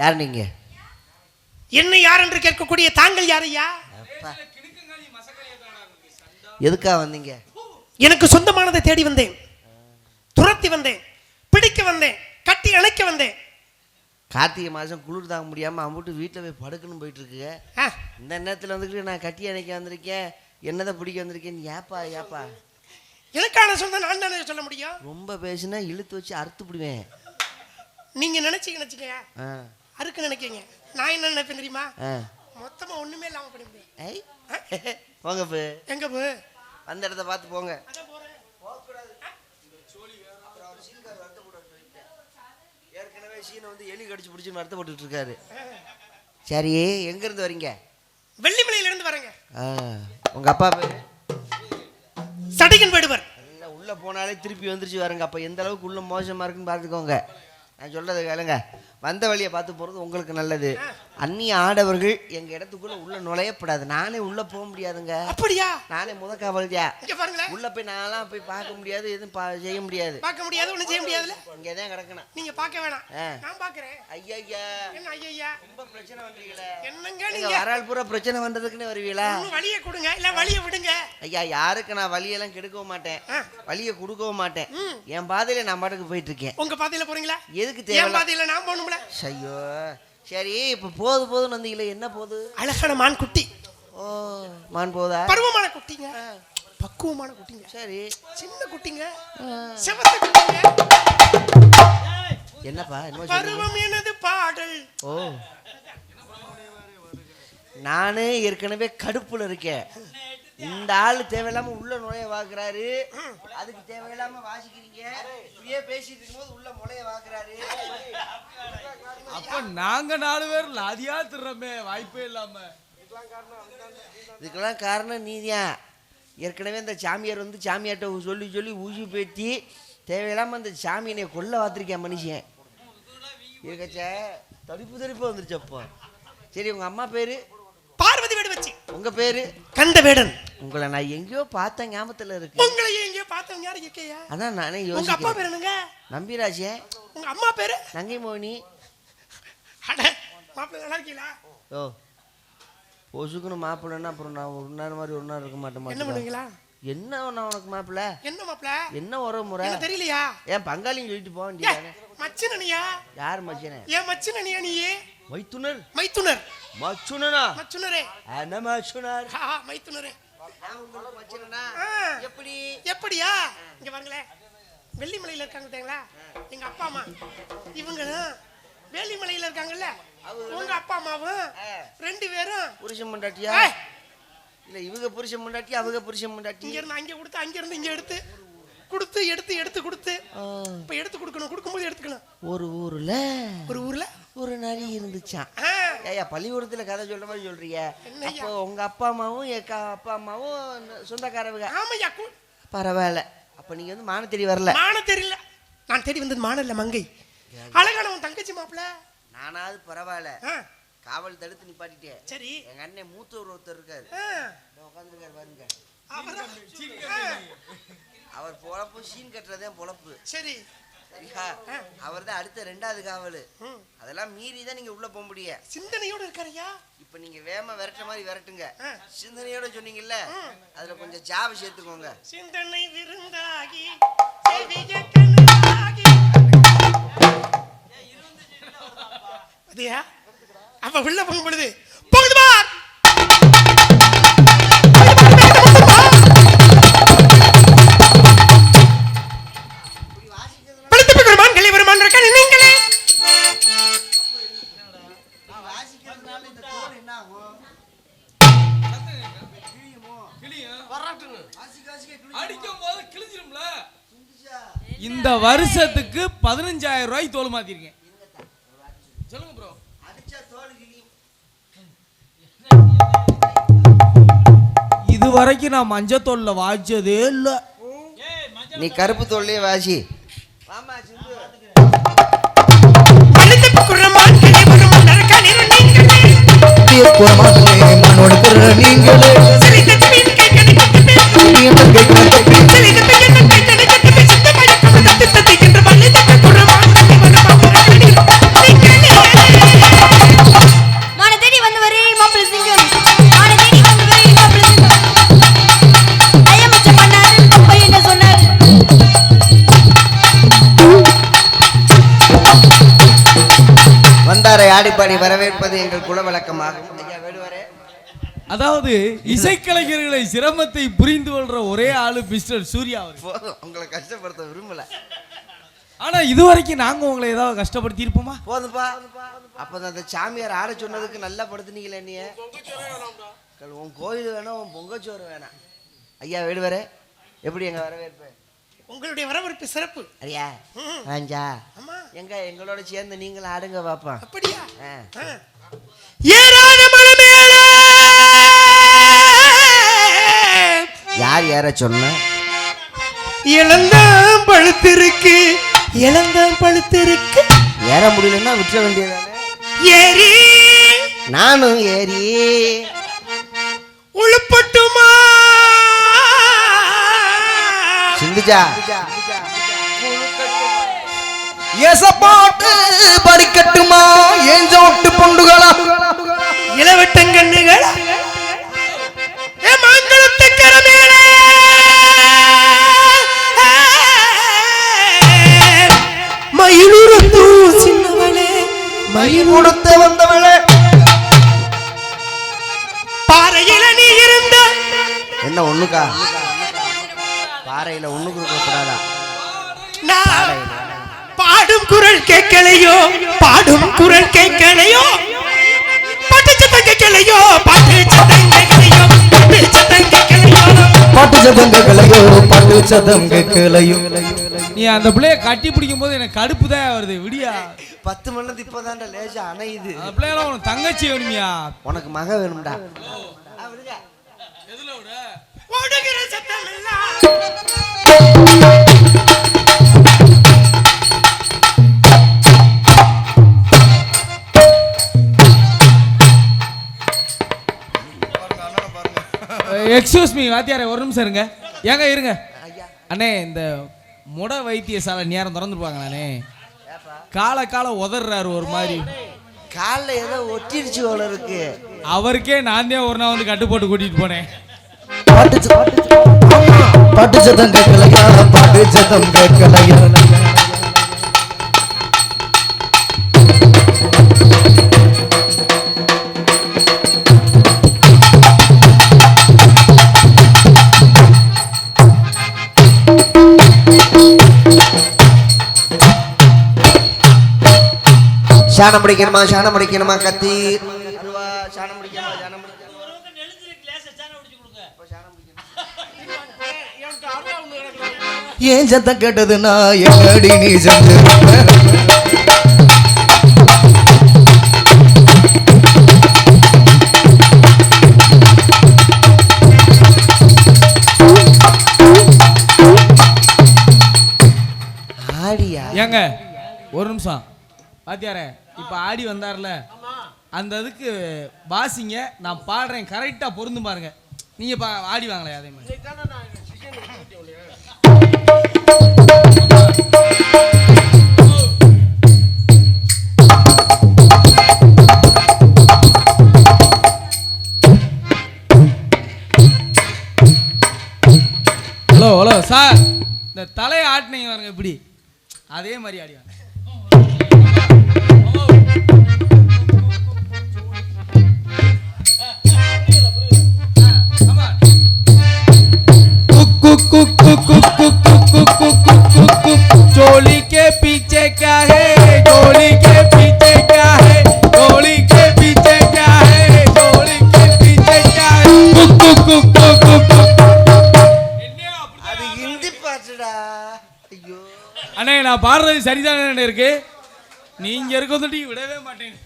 யார் நீங்க? என்ன யார் என்று கேட்கக்கூடிய தாங்கள் யாரையா? எதுக்காக வந்தீங்க? எனக்கு சொந்தமானதை தேடி வந்தேன், துரத்தி வந்தேன், பிடிக்க வந்தேன், கட்டி அணைக்க வந்தேன். கார்த்திகை மாதம் குளிர் தாங்க முடியாமல் அம்பிட்டு வீட்டில் போய் படுக்கணும் போயிட்டு இருக்குங்க. இந்த நேரத்தில் வந்துக்கிட்டு நான் கட்டி அணைக்க வந்திருக்கேன், என்னதான் பிடிக்க வந்திருக்கேன். ஏப்பா ஏப்பா எனக்கான சொந்த நான் தானே சொல்ல முடியும். ரொம்ப பேசுனா இழுத்து வச்சு அறுத்து விடுவேன். நீங்க நினைச்சுக்க அறுக்க நினைக்கீங்க, நான் என்ன நினைப்பேன் தெரியுமா? மொத்தமா ஒண்ணுமே இல்லாம பண்ணிவிடுவேன். போங்க போ. எங்க போ? அந்த இடத்த பார்த்து போங்க. ஏற்கனவே சீனை வந்து எலி கடிச்சு பிடிச்சு வருத்தப்பட்டு இருக்காரு. சரி, எங்க இருந்து வரீங்க? வெள்ளிமலையில இருந்து வரேங்க. உங்க அப்பா பேரு? சடிகன் வேடுவர். உள்ள போனாலே திருப்பி வந்துருச்சு வரங்க. அப்ப எந்த அளவுக்கு உள்ள மோசமா இருக்குன்னு பார்த்துக்கோங்க. நான் சொல்றது கேளுங்க. வந்த வழியை பார்த்து போறது உங்களுக்கு நல்லது. அந்நிய ஆடவர்கள் எங்க இடத்துக்குள்ள உள்ள நுழையப்படாது. நானே உள்ள போக முடியாதுங்க. அப்படியா? நானே முதக்காவல்யா. இங்க பாருங்க. உள்ள போய் நான்லாம் போய் பார்க்க முடியாது, எதுவும் செய்ய முடியாது. பார்க்க முடியாது, ஒண்ணும் செய்ய முடியாதுல. இங்க தான் கிடக்கணும். நீங்க பார்க்க வேணாம், நான் பார்க்கறேன். ஐயா என்ன ஐயா ரொம்ப பிரச்சனை பண்றீங்களே. என்னங்க நீங்க வரால் பூரா பிரச்சனை வந்ததுக்குன்னு வருவீங்களா? வலியை கொடுங்க, இல்ல வலியை விடுங்க. ஐயா, யாருக்கு நான் வலியெல்லாம் கெடுக்கவும் மாட்டேன், வலியை கொடுக்கவும் மாட்டேன். என் பாதையில நான் பாட்டுக்கு போயிட்டு இருக்கேன். உங்க பாதையில போறீங்களா? எதுக்கு தேவை? என் பாதையில நான் போகணும்ல. ஐயோ சரி, இப்ப போதுன்னு வந்தீங்களே, என்ன போகுது? அழகான மான் குட்டி. ஓ, மான் போதா? பருவமான குட்டிங்க, பக்குவமான குட்டிங்க. சரி, சின்ன குட்டிங்க, செவத்த குட்டிங்க. என்னப்பா பருவம் எனது பாடல். ஓ, நானே ஏற்கனவே கடுப்புல இருக்கேன். இந்த ஆளு தேவையில்லாம உள்ள நுழைய வாக்குறாரு, அதுக்கு தேவையில்லாம வாசிக்கிறீங்க. இப்படியே பேசிட்டு இருக்கும்போது உள்ள நுழைய வாக்குறாரு. அப்ப நாங்க 4 பேர் லாதியா திருறமே வாய்ப்பே இல்லாம. இதுக்கெல்லாம் காரணம் நீதான். ஏற்கனவே இந்த சாமியார் வந்து சாமியார்ட்ட சொல்லி ஊசி பேத்தி தேவையில்லாம அந்த சாமியனை கொல்ல வாத்திருக்கேன் மனுஷன். இருக்கச்ச தடிப்பு வந்துருச்சு. அப்போ சரி, உங்க அம்மா பேரு? பார்வதி வேடு வச்சு. உங்க பேரு? கண்டவேடன். உங்களை நான் எங்கேயோ பார்த்த ஞாபகத்துல இருக்கு. உங்களை எங்கேயோ பார்த்தவங்க யாரு இருக்கையா? அதான் நானே யோசிக்கிறேன். உங்க அப்பா பேர் என்னங்க? நம்பிராஜே. உங்க அம்மா பேரு? நங்கை மோனி. அட மாப்பிள்ளை நல்லா இருக்கீங்களா? ஓ, பொசுக்குன்னு மாப்பிள்ளைன்னா அப்புறம் நான் ஒரு நாள் மாதிரி ஒரு நாள் இருக்க மாட்டேன். என்ன பண்ணுவீங்களா? என்ன நான் உனக்கு மாப்பிள்ள? என்ன மாப்பிள்ள? என்ன ஒரு முறை தெரியலையா? ஏன் பங்காளின்னு சொல்லிட்டு போக வேண்டியதானே? மச்சினனியா? யார் மச்சின? ஏன் மச்சினனியா நீயே? மைத்துனர். மைத்துனர். மச்சுனனா? மச்சுனரே. என்ன மச்சுனர்? மைத்துனரே. நான் உங்களோட மச்சினனா? எப்படி? எப்படியா? இங்க வாங்களே. வெள்ளிமலையில இருக்காங்க தெரியுங்களா? எங்க அப்பா அம்மா இவங்க வேலிமலையில இருக்காங்கல்ல, உங்க அப்பா அம்மாவும் 2 பேரும் புருஷன் பொண்டாட்டியா? இல்ல, இவங்க புருஷன் பொண்டாட்டி, அவங்க புருஷன் பொண்டாட்டி. இங்க இருந்து அங்க கொடுத்து, அங்க இருந்து இங்க எடுத்து கொடுத்து இப்ப எடுத்து கொடுக்கும்போது எடுத்துக்கணும். ஒரு ஊர்ல ஒரு நரி இருந்துச்சான். ஏயா பள்ளிக்கூடத்துல கதை சொல்ற மாதிரி சொல்றீங்க? அப்போ உங்க அப்பா அம்மாவும் எங்க அப்பா அம்மாவும் சொந்தக்காரவங்க? ஆமாய்யா. பரவாயில்ல. அப்ப நீங்க வந்து மான தேடி வரல? மான தெரியல, நான் தேடி வந்தது மான இல்ல, மங்கை. அழகான உன் தங்கச்சி மாப்பிள்ள. நானாவது பரவாயில்ல, காவல் தடுத்து நிப்பாட்டிட்டேன். சரி, எங்க அண்ணன் மூத்த ஒருத்தர் இருக்காரு, உட்காந்துருக்காரு பாருங்க. அவர் பொழப்பு சீன் கட்டுறதே பொழப்பு. சரி சரியா? அவர் தான் அடுத்த 2வது காவல். அதெல்லாம் மீறி தான் நீங்க உள்ள போக முடியும். சிந்தனையோட இருக்காருயா. இப்ப நீங்க வேம விரட்ட மாதிரி விரட்டுங்க. சிந்தனையோட சொன்னீங்கல்ல, அதுல கொஞ்சம் ஜாவ சேர்த்துக்கோங்க. சிந்தனை விருந்தாகி அதியா அப்ப உள்ள போகும் பொழுது போகுது பார். இந்த வருஷத்துக்கு 15,000 ரூபாய் தோல் மாத்திருக்கேன். சொல்லுங்க ப்ரோ. இது வரைக்கும் நான் மஞ்சள் தோல்ல வாய்ச்சதே இல்ல. நீ கருப்பு தோல்லையே வாசி. நீங்களே வந்தாரை ஆடிப்பாடி வரவேற்பது எங்கள் குல வழக்கமாகும். ஐயா வேடுவாரே, அதாவது இசைக்கலைஞர்களை சிரமத்தை புரிந்து கொள்ற ஒரே ஆளு மிஸ்டர் சூர்யா அவர். போதும், உங்களை கஷ்டப்படுத்த விரும்பல. ஆனா இதுவரைக்கும் நாங்க உங்களை ஏதாவது கஷ்டப்படுத்தி இருப்போமா? போதும்பா. அப்பதான் அந்த சாமியார் ஆட சொன்னதுக்கு நல்லா படுத்துனீங்களே. நீ உன் கோயில் வேணாம், உன் பொங்கச்சோறு வேணாம். ஐயா வேடுவாரே, எப்படி எங்க வரவேற்பு? உங்களுடைய வரவேற்பு சிறப்பு. ஐயா ஆஞ்சா எங்க எங்களோட சேர்ந்து நீங்களும் ஆடுங்க பாப்பா. அப்படியா? ஏறாத மலை மேலே யார் ஏற சொன்ன? இளந்தாம் பழுத்திருக்கு, இளந்தாம் பழுத்திருக்கு. ஏற முடியலன்னா விட்டுற வேண்டியதானே. ஏறி நானும் ஏறி உழுப்பட்டுமா? சிந்துஜா எசப்பாட்டு படிக்கட்டுமா? ஏஞ்சோட்டு பொண்டுகளா, இளவட்டங்கண்ணுகள் மங்களத்து கரமேலே மயிலுறந்து சின்னவளே, மயில் கொடுத்து வந்தவளே, பாறையில நீ இருந்த என்ன ஒண்ணுக்கா? பாறையில ஒண்ணு கொடுக்கப்படாதா? பாடும் குரல் கேட்கலையோ, பாடும் குரல் கேட்கலையோ, பாட்டு சத்தம் கேட்கலையோ, பாட்டு சத்தம் கேட்கலையோ, பாட்டு சத்தம் கேட்கலையோ, பாட்டு சத்தம் கேட்கலையோ, பாட்டு சத்தம் கேட்கலையோ. நீ அந்த பிள்ளைய கட்டி பிடிக்கும் போது எனக்கு கடுப்பு தான் வருது. விடியா 10 மணி இப்பதான்டா லேசா அணையுது. அந்த பிள்ளையெல்லாம் உனக்கு தங்கச்சி வேணுமியா? உனக்கு மக வேணும்டா. ஓடுகிற சத்தம் எல்லாம் எக்ஸ்கியூஸ் மீ வாத்தியாரே, ஒரு நிமிஷம் இருங்க. ஏங்க இருங்க அண்ணே, இந்த முட வைத்தியசாலை நேரம் திறந்துருப்பாங்க. நானே கால உதறாரு ஒரு மாதிரி. காலில் ஏதோ ஒட்டிருச்சு போல இருக்கு. அவருக்கே நான் தான் ஒரு நாள் வந்து கட்டு போட்டு கூட்டிட்டு போனேன். பாட்டு சத்தம் கேட்கலையா, பாட்டு சத்தம் கேட்கலையா. சாணம் பிடிக்கணுமா, சாணம் பிடிக்கணுமா, கத்தி சாணம் பிடிக்கணுமா, சாணம் ஏன் சத்தம் கேட்டதுன்னா எங்கடி நீ சென்று ஆடியா? ஏங்க ஒரு நிமிஷம் வாத்தியாரே, இப்ப ஆடி வந்தார்ல, அந்த இதுக்கு பாசிங்க நான் பாடுறேன், கரெக்டா பொருந்து பாருங்க. நீங்க ஆடி வாங்களே அதே மாதிரி. ஹலோ ஹலோ சார், இந்த தலையை ஆட்டினீங்க பாருங்க, இப்படி அதே மாதிரி ஆடிவாங்க. चोली के पीछे क्या है, चोली के पीछे क्या है, चोली के पीछे क्या है, चोली के पीछे क्या है. அது ஹிந்தி பாட்டுடா. ஐயோ அண்ணே, நான் பாடுறது சரிதானே இருக்கு? நீங்க இருக்கிறது விடவே மாட்டேன்.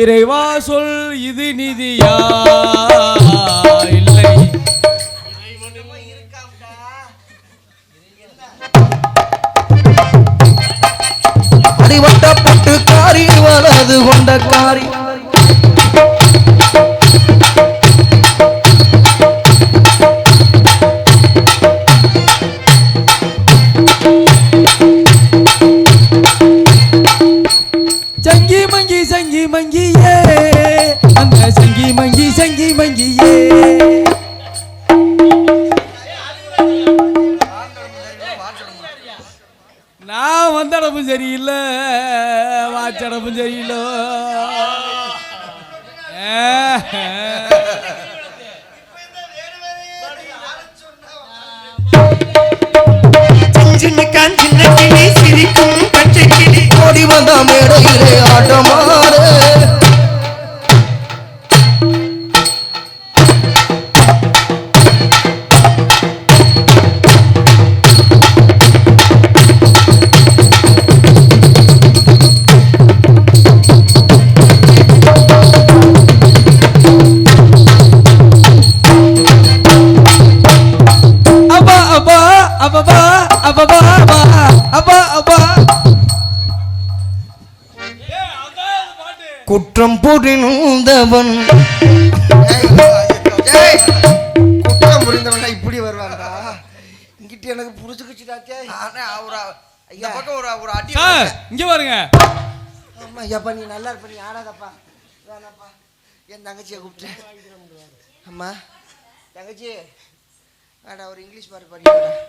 இறைவா சொல், இது நிதியா இல்லை? அடிவட்டப்பட்டு காரி வலது கொண்ட காரி சங்கி மங்கி சங்கி மங்கியே மினுக்கான் சின்ன கிளி சிரிக்கும் பச்சை கிளி ஓடி வந்த மேடையிலே ஆட்டமாறு குற்றம் புரிந்தவன் குற்றம் புரிந்தவன் இப்படி வருவான்டா இங்கிட்ட எனக்கு புரிச்சுக்கிச்சுடாச்சே இந்த பக்கம் ஒரு அடி இங்க பாருங்க. ஆமா ஐயாப்பா நீ நல்லா இருப்ப நீ ஆடாதப்பா வேணாப்பா என் தங்கச்சியை கூப்பிட்டேன் அம்மா தங்கச்சி ஆடா ஒரு இங்கிலீஷ் பாட்டு பாடிக்கிறேன்